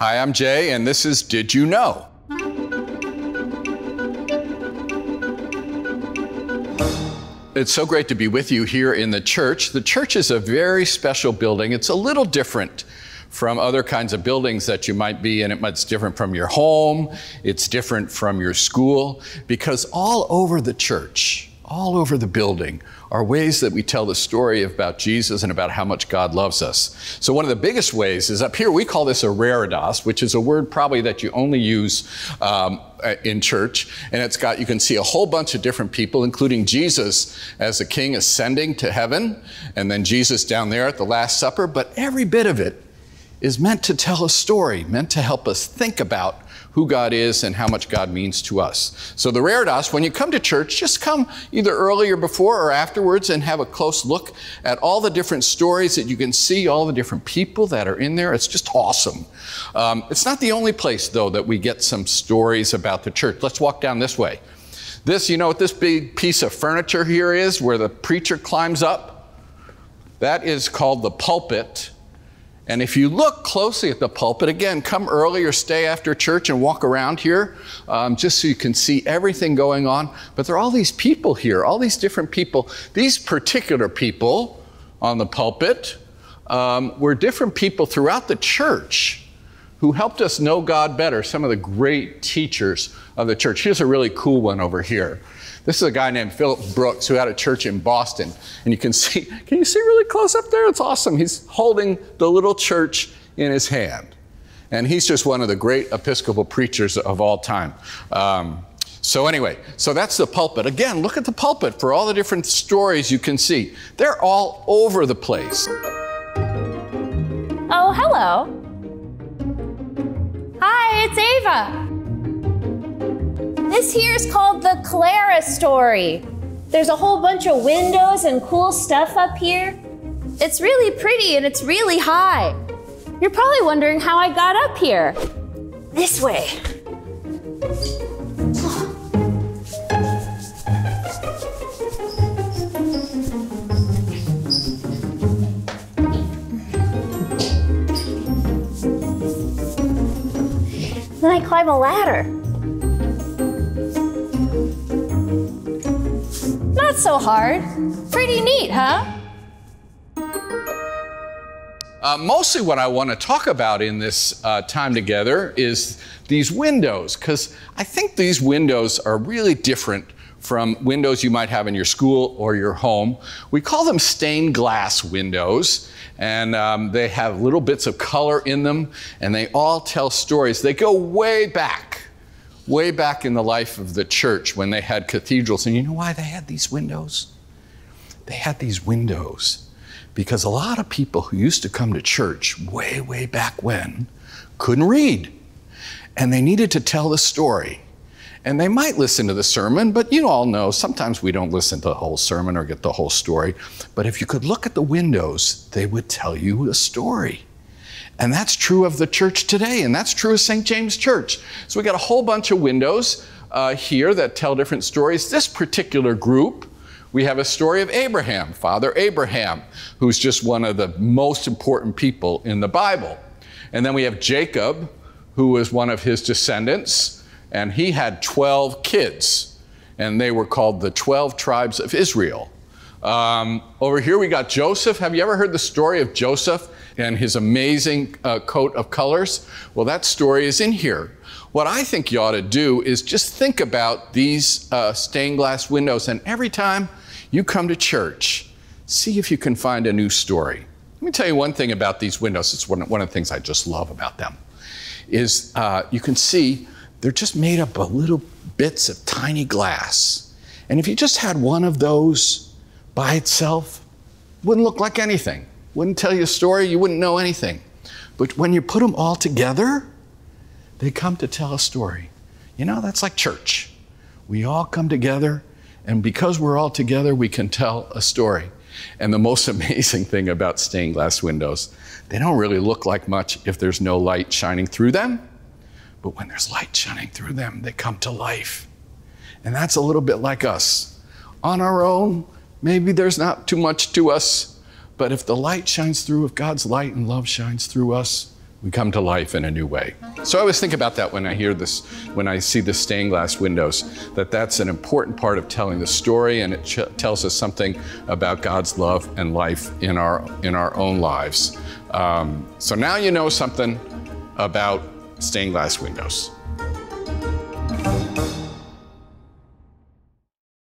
Hi, I'm Jay, and this is Did You Know? It's so great to be with you here in the church. The church is a very special building. It's a little different from other kinds of buildings that you might be in. It's different from your home. It's different from your school, because all over the church, all over the building, are ways that we tell the story about Jesus and about how much God loves us. So one of the biggest ways is up here. We call this a reredos, which is a word probably that you only use in church. And it's got, you can see a whole bunch of different people, including Jesus as the king ascending to heaven, and then Jesus down there at the Last Supper. But every bit of it is meant to tell a story, meant to help us think about who God is and how much God means to us. So the reredos, when you come to church, just come either earlier, before, or afterwards and have a close look at all the different stories that you can see, all the different people that are in there. It's just awesome. It's not the only place, though, that we get some stories about the church. Let's walk down this way. This, you know what this big piece of furniture here is, where the preacher climbs up? That is called the pulpit. And if you look closely at the pulpit, again, come early or stay after church and walk around here, just so you can see everything going on. But there are all these people here, all these different people. These particular people on the pulpit were different people throughout the church who helped us know God better, some of the great teachers of the church. Here's a really cool one over here. This is a guy named Philip Brooks who had a church in Boston. And you can you see really close up there? It's awesome. He's holding the little church in his hand. And he's just one of the great Episcopal preachers of all time. So anyway, so that's the pulpit. Again, look at the pulpit for all the different stories you can see. They're all over the place. Oh, hello. Hi, it's Ava. This here is called the Clara story. There's a whole bunch of windows and cool stuff up here. It's really pretty and it's really high. You're probably wondering how I got up here. This way. Then I climb a ladder. Not so hard. Pretty neat, huh? Mostly what I want to talk about in this time together is these windows, because I think these windows are really different from windows you might have in your school or your home. We call them stained glass windows, and they have little bits of color in them, and they all tell stories. They go way back in the life of the church when they had cathedrals. And you know why they had these windows? They had these windows because a lot of people who used to come to church way back when couldn't read. And they needed to tell the story. And they might listen to the sermon, but you all know sometimes we don't listen to the whole sermon or get the whole story. But if you could look at the windows, they would tell you a story. And that's true of the church today, and that's true of St. James Church. So we got a whole bunch of windows here that tell different stories. This particular group, we have a story of Abraham, Father Abraham, who's just one of the most important people in the Bible. And then we have Jacob, who was one of his descendants, and he had 12 kids, and they were called the 12 tribes of Israel. Over here we got Joseph. Have you ever heard the story of Joseph and his amazing coat of colors? Well, that story is in here. What I think you ought to do is just think about these stained glass windows, and every time you come to church, see if you can find a new story. Let me tell you one thing about these windows. It's one of the things I just love about them, is you can see they're just made up of little bits of tiny glass. And if you just had one of those by itself, it wouldn't look like anything. Wouldn't tell you a story, you wouldn't know anything. But when you put them all together, they come to tell a story. You know, that's like church. We all come together, and because we're all together, we can tell a story. And the most amazing thing about stained glass windows, they don't really look like much if there's no light shining through them. But when there's light shining through them, they come to life. And that's a little bit like us. On our own, maybe there's not too much to us, but if the light shines through, if God's light and love shines through us, We come to life in a new way. So I always think about that when I hear this, when I see the stained glass windows, that's an important part of telling the story, and it tells us something about God's love and life in our own lives. So now you know something about stained glass windows.